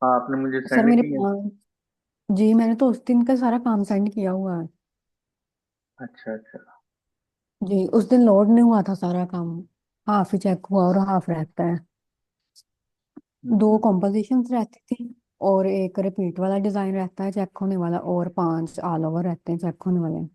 हाँ, आपने मुझे सर सेंड मेरे किया। जी मैंने तो उस दिन का सारा काम सेंड किया हुआ है। अच्छा अच्छा। जी उस दिन लोड नहीं हुआ था सारा काम। हाफ ही चेक हुआ और हाफ रहता है। दो हम्म। कॉम्पोजिशंस रहती थी और एक रिपीट वाला डिजाइन रहता है चेक होने वाला, और 5 ऑल ओवर रहते हैं चेक होने वाले।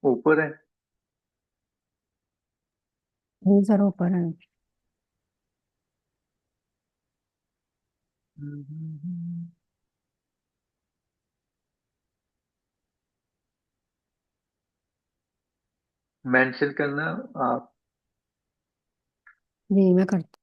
ऊपर है। जी सर ऊपर है। मेंशन करना आप। जी मैं करती